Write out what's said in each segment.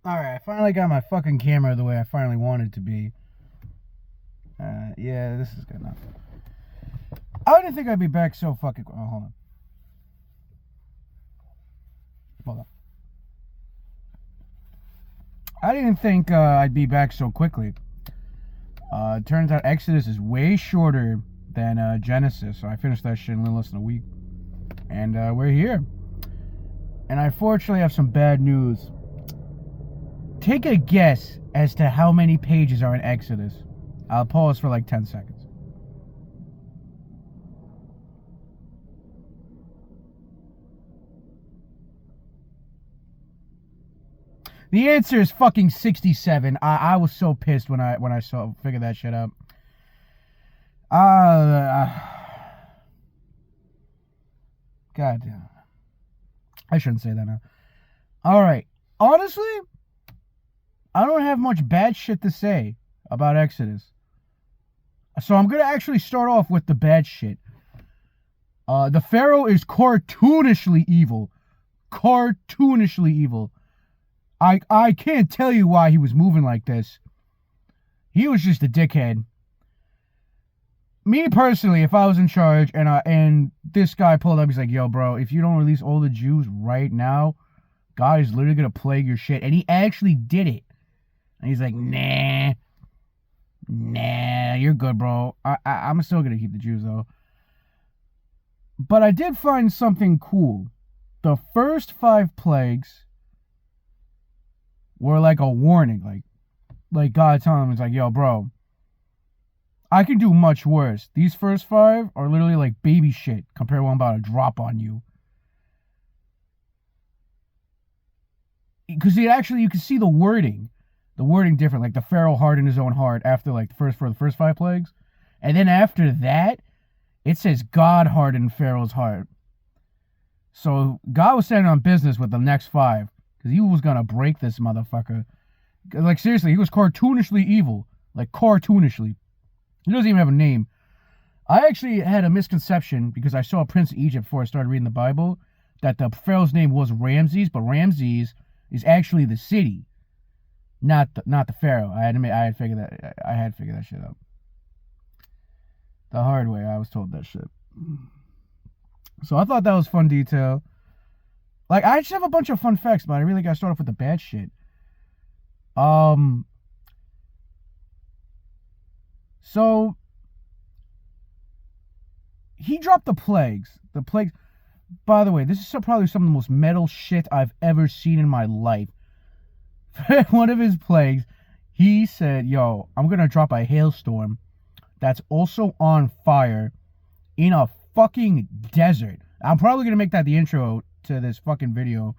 Alright, I finally got my fucking camera the way I finally wanted it to be. Yeah, this is good enough. I didn't think I'd be back so fucking... Oh, hold on. Hold on. I didn't think I'd be back so quickly. It turns out Exodus is way shorter than Genesis, so I finished that shit in a little less than a week. And we're here. And I unfortunately have some bad news. Take a guess as to how many pages are in Exodus. I'll pause for like 10 seconds. The answer is fucking 67. I was so pissed when I figured that shit out. God damn. I shouldn't say that now. Alright. Honestly, I don't have much bad shit to say about Exodus. So I'm going to actually start off with the bad shit. The Pharaoh is cartoonishly evil. Cartoonishly evil. I can't tell you why he was moving like this. He was just a dickhead. Me personally, if I was in charge and this guy pulled up, he's like, yo, bro, if you don't release all the Jews right now, God is literally going to plague your shit. And he actually did it. And he's like, nah, you're good, bro. I'm still going to keep the Jews, though. But I did find something cool. The first 5 plagues were like a warning. Like God telling him, it's like, yo, bro, I can do much worse. These first 5 are literally like baby shit compared to what I'm about to drop on you. Because you can see the wording different. Like the Pharaoh hardened his own heart after like the first 5 plagues. And then after that, it says God hardened Pharaoh's heart. So God was standing on business with the next 5. Because he was going to break this motherfucker. Like seriously, he was cartoonishly evil. Like cartoonishly. He doesn't even have a name. I actually had a misconception because I saw Prince of Egypt before I started reading the Bible that the Pharaoh's name was Ramses, but Ramses is actually the city, not the Pharaoh. I had figured that shit out. The hard way, I was told that shit. So I thought that was fun detail. Like, I just have a bunch of fun facts, but I really got to start off with the bad shit. So he dropped the plagues. The plagues. By the way, this is probably some of the most metal shit I've ever seen in my life. One of his plagues, he said, yo, I'm going to drop a hailstorm that's also on fire in a fucking desert. I'm probably going to make that the intro to this fucking video.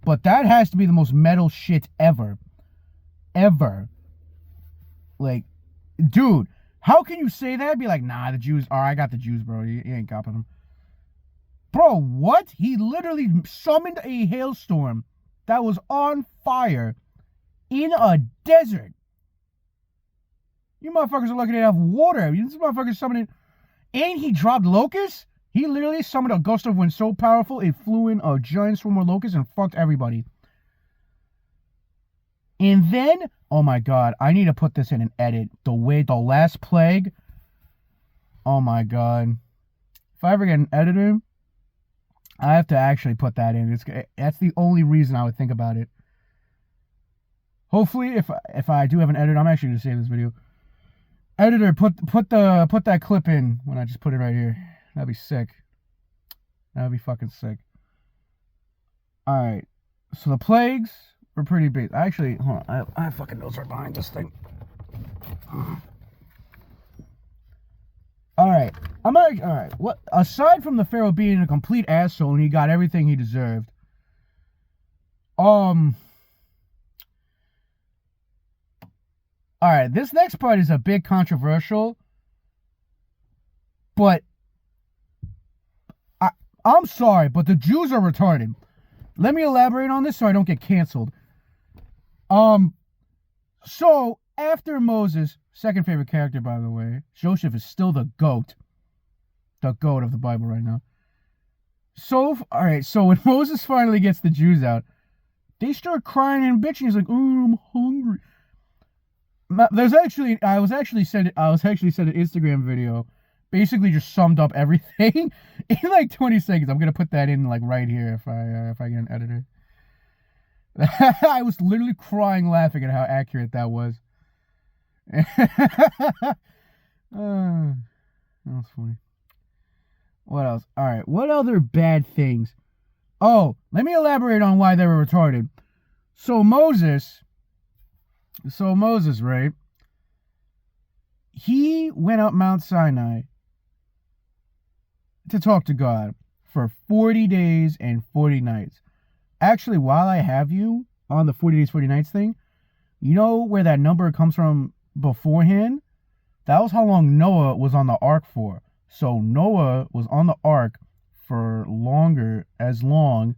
But that has to be the most metal shit ever. Ever. Like, dude, how can you say that? Be like, nah, the Jews. I got the Jews, bro. You ain't copping them. Bro, what? He literally summoned a hailstorm that was on fire in a desert. You motherfuckers are lucky to have water. This motherfucker's summoning. And he dropped locusts? He literally summoned a gust of wind so powerful it flew in a giant swarm of locusts and fucked everybody. And then, oh my god, I need to put this in an edit. The last plague. Oh my god. If I ever get an editor, I have to actually put that in. That's the only reason I would think about it. Hopefully, if I do have an editor, I'm actually going to save this video. Editor, put that clip in when I just put it right here. That'd be sick. That'd be fucking sick. Alright. So the plagues were pretty big. Actually, hold on. I have fucking notes right behind this thing. Alright. Alright. What aside from the Pharaoh being a complete asshole and he got everything he deserved. Alright, this next part is a bit controversial. But I'm sorry, but the Jews are retarded. Let me elaborate on this so I don't get canceled. So after Moses, second favorite character, by the way, Joseph is still the goat of the Bible right now. So, alright, so when Moses finally gets the Jews out, They start crying and bitching. He's like, oh, I'm hungry. I was actually sent an Instagram video, basically just summed up everything in like 20 seconds. I'm gonna put that in like right here if I get an editor. I was literally crying laughing at how accurate that was. That was funny. What else? All right. What other bad things? Oh, let me elaborate on why they were retarded. So Moses, right? He went up Mount Sinai to talk to God for 40 days and 40 nights. Actually, while I have you on the 40 days, 40 nights thing, you know where that number comes from beforehand? That was how long Noah was on the ark for. So Noah was on the ark for as long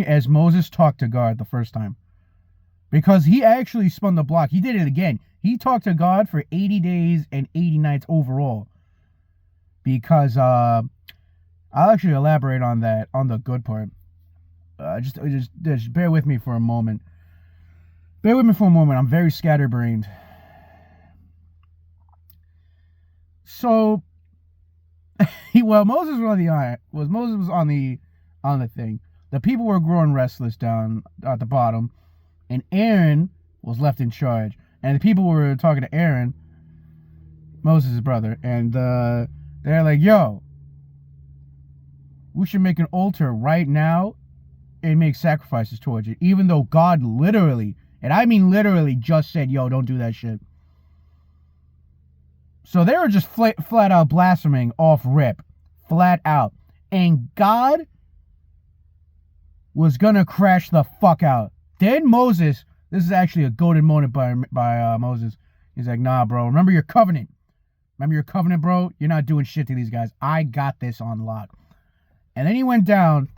as Moses talked to God the first time. Because he actually spun the block. He did it again. He talked to God for 80 days and 80 nights overall. Because I'll actually elaborate on that, on the good part. Just bear with me for a moment. I'm very scatterbrained. So, Moses was on the thing. The people were growing restless down at the bottom, and Aaron was left in charge. And the people were talking to Aaron, Moses' brother, and they're like, "Yo, we should make an altar right now and make sacrifices towards it," even though God literally, and I mean literally, just said, "Yo, don't do that shit." So they were just flat out blaspheming off rip. Flat out. And God was gonna crash the fuck out. Then Moses, this is actually a golden moment by Moses. He's like, "Nah, bro, remember your covenant. Bro? You're not doing shit to these guys. I got this on lock." And then he went down,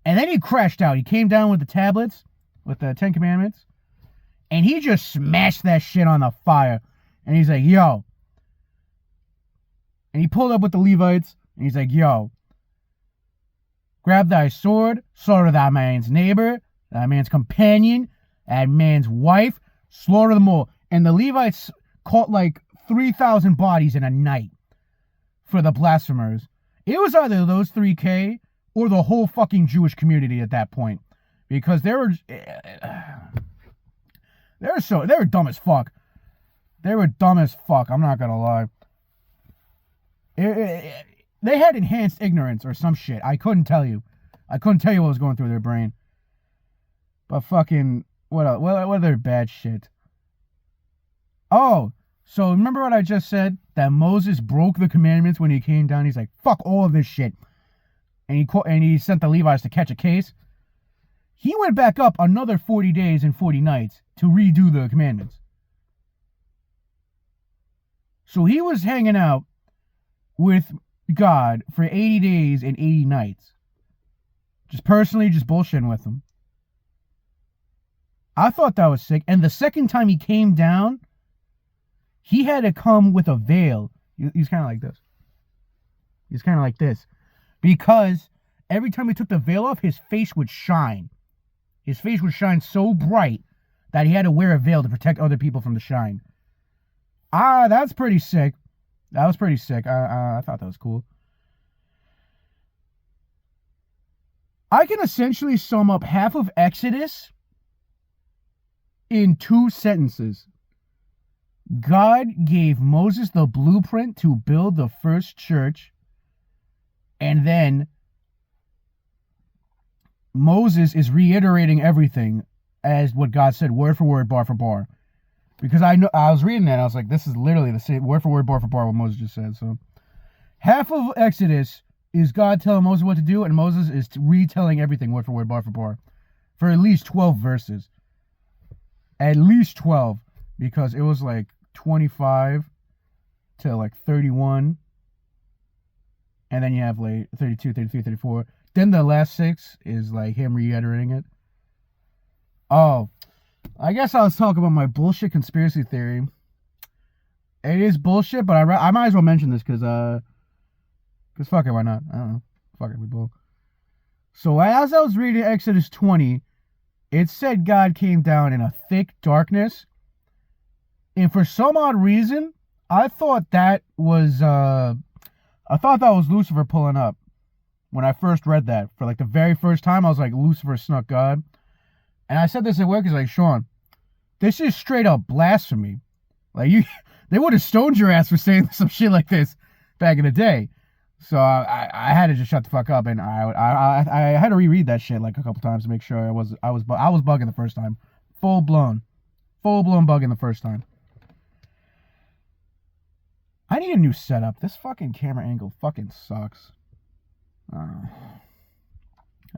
and then he crashed out. He came down with the tablets, with the 10 Commandments, and he just smashed that shit on the fire. And he's like, "Yo." And he pulled up with the Levites, and he's like, "Yo, grab thy sword, slaughter thy man's neighbor, thy man's companion, that man's wife, slaughter them all." And the Levites caught like 3,000 bodies in a night for the blasphemers. It was either those 3K or the whole fucking Jewish community at that point, because they were dumb as fuck. They were dumb as fuck. I'm not gonna lie. They had enhanced ignorance or some shit. I couldn't tell you what was going through their brain. But fucking, what else? What other bad shit? Oh, so remember what I just said? That Moses broke the commandments when he came down. He's like, "Fuck all of this shit." And he sent the Levites to catch a case. He went back up another 40 days and 40 nights to redo the commandments. So he was hanging out with God for 80 days and 80 nights. Just bullshitting with him. I thought that was sick. And the second time he came down, he had to come with a veil. He's kind of like this. Because every time he took the veil off, his face would shine. His face would shine so bright that he had to wear a veil to protect other people from the shine. That's pretty sick. That was pretty sick. I thought that was cool. I can essentially sum up half of Exodus in 2 sentences. God gave Moses the blueprint to build the first church, and then Moses is reiterating everything as what God said, word for word, bar for bar. Because I was reading that, and I was like, this is literally the same, word for word, bar for bar, what Moses just said. So, half of Exodus is God telling Moses what to do, and Moses is retelling everything, word for word, bar for at least 12 verses. At least 12, because it was like 25 to like 31, and then you have like 32, 33, 34. Then the last 6 is like him reiterating it. Oh, I guess I was talking about my bullshit conspiracy theory. It is bullshit, but I might as well mention this because fuck it, why not? I don't know. Fuck it, we both. So as I was reading Exodus 20, it said God came down in a thick darkness. And for some odd reason, I thought that was Lucifer pulling up. When I first read that, for like the very first time, I was like, Lucifer snuck God. And I said this at work, is like, Sean, this is straight up blasphemy. Like, they would have stoned your ass for saying some shit like this back in the day. So I had to just shut the fuck up, and I had to reread that shit like a couple times to make sure I was bugging the first time, full blown bugging the first time. I need a new setup. This fucking camera angle fucking sucks. I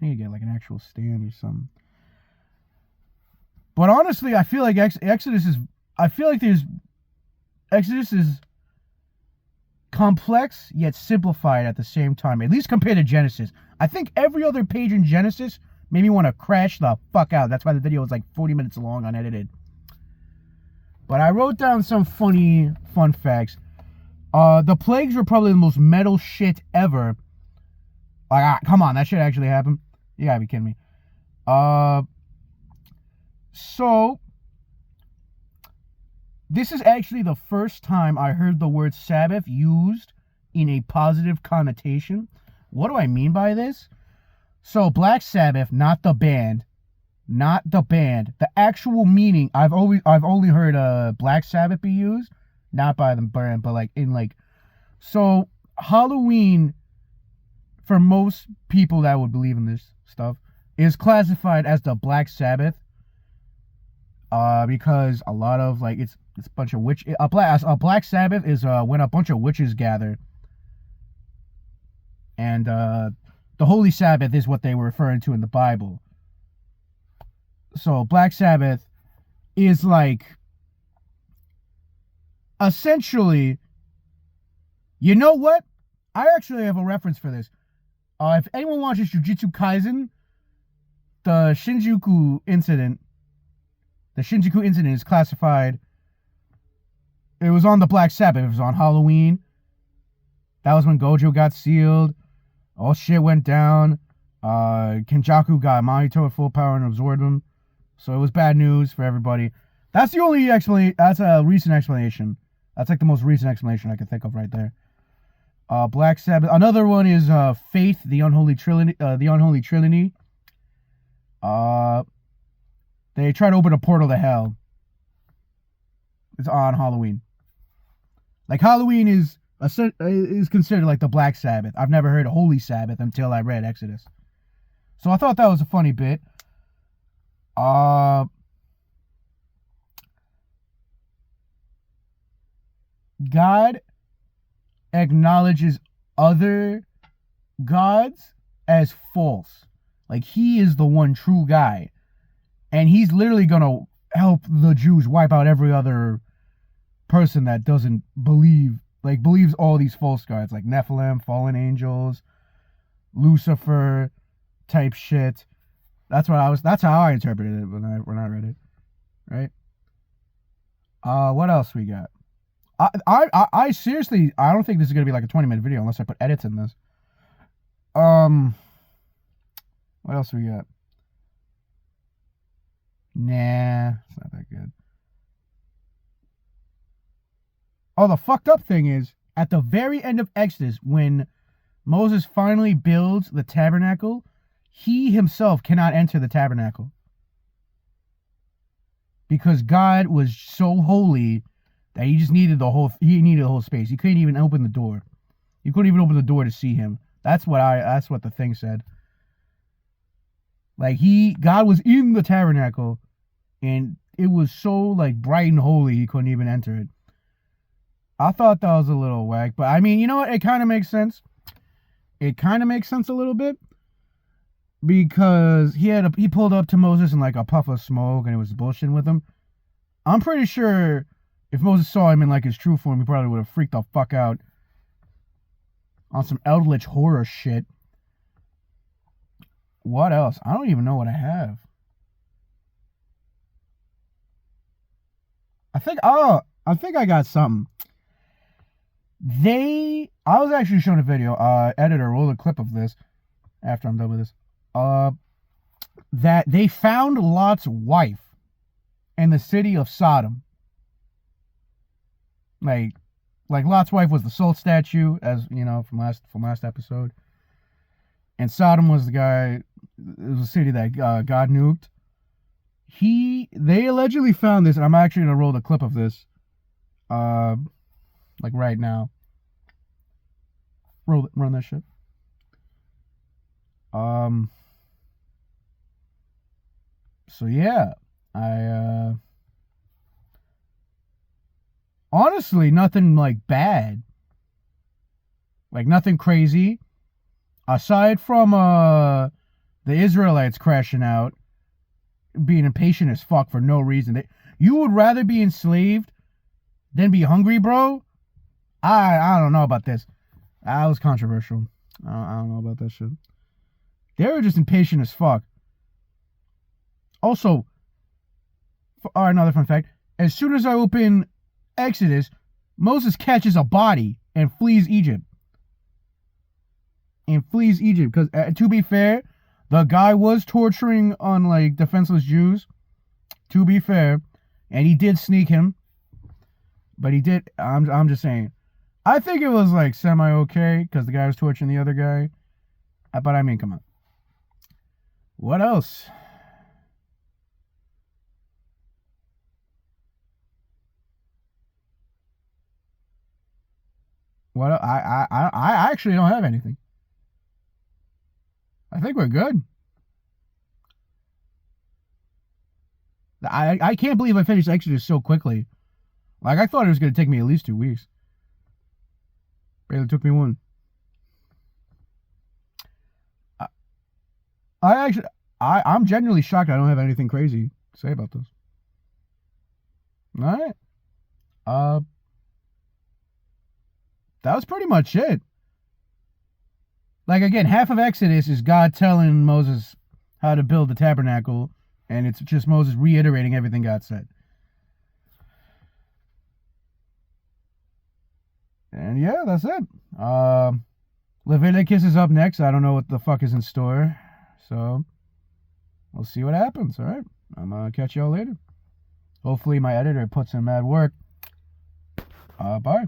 need to get like an actual stand or something. But honestly, I feel like Exodus is complex yet simplified at the same time, at least compared to Genesis. I think every other page in Genesis made me want to crash the fuck out. That's why the video was like 40 minutes long, unedited. But I wrote down some fun facts. The plagues were probably the most metal shit ever. Like, come on, that shit actually happened? You gotta be kidding me. So, this is actually the first time I heard the word Sabbath used in a positive connotation. What do I mean by this? So, Black Sabbath, not the band. The actual meaning, I've only heard Black Sabbath be used, not by the band, but like in like, so Halloween, for most people that would believe in this stuff, is classified as the Black Sabbath, because a lot of like it's a bunch of a Black Sabbath is when a bunch of witches gather, and the Holy Sabbath is what they were referring to in the Bible. So Black Sabbath is like essentially, you know what? I actually have a reference for this. If anyone watches Jujutsu Kaisen, the Shinjuku incident is classified. It was on the Black Sabbath. It was on Halloween. That was when Gojo got sealed. All shit went down. Kenjaku got Mahito at full power and absorbed him. So it was bad news for everybody. That's the only explanation. That's a recent explanation. That's like the most recent explanation I can think of right there. Black Sabbath. Another one is Faith, the Unholy Trinity. They try to open a portal to hell. It's on Halloween. Like, Halloween is considered like the Black Sabbath. I've never heard of Holy Sabbath until I read Exodus. So I thought that was a funny bit. God acknowledges other gods as false. Like, he is the one true guy. And he's literally gonna help the Jews wipe out every other person that doesn't believes all these false gods, like Nephilim, fallen angels, Lucifer type shit. That's how I interpreted it when I read it. Right? What else we got? I seriously, I don't think this is gonna be like a 20-minute video unless I put edits in this. What else we got? Nah, it's not that good. Oh, the fucked up thing is, at the very end of Exodus, when Moses finally builds the tabernacle, he himself cannot enter the tabernacle. Because God was so holy that he just needed the whole space. He couldn't even open the door. You couldn't even open the door to see him. That's what the thing said. Like, God was in the tabernacle, and it was so like bright and holy he couldn't even enter it. I thought that was a little whack, but I mean, you know what? It kind of makes sense. It kind of makes sense a little bit, because he pulled up to Moses in like a puff of smoke, and it was bullshitting with him. I'm pretty sure if Moses saw him in like his true form, he probably would have freaked the fuck out on some Eldritch horror shit. What else? I don't even know what I have. I think I got something. I was actually shown a video. Editor, roll a clip of this after I'm done with this. uh, that they found Lot's wife in the city of Sodom. Like Lot's wife was the salt statue, as you know from last episode, and Sodom was the guy. It was a city that God nuked. They allegedly found this, and I'm actually gonna roll the clip of this, like right now. Run that shit. So yeah, I honestly nothing like bad, like nothing crazy, aside from the Israelites crashing out, being impatient as fuck for no reason. You would rather be enslaved than be hungry, bro? I don't know about this. That was controversial. I don't know about that shit. They were just impatient as fuck. Also, another fun fact. As soon as I open Exodus, Moses catches a body and flees Egypt. Because, to be fair, the guy was torturing on, like, defenseless Jews. To be fair. And he did sneak him. But he did. I'm just saying. I think it was, like, semi-okay. Because the guy was torturing the other guy. But, I mean, come on. What else? I actually don't have anything. I think we're good. I can't believe I finished Exodus so quickly. Like, I thought it was going to take me at least 2 weeks. Barely took me one. I'm genuinely shocked I don't have anything crazy to say about this. Alright. That was pretty much it. Like, again, half of Exodus is God telling Moses how to build the tabernacle, and it's just Moses reiterating everything God said. And yeah, that's it. Leviticus is up next. I don't know what the fuck is in store. So, we'll see what happens, alright? I'm gonna catch y'all later. Hopefully my editor puts in mad work. Bye.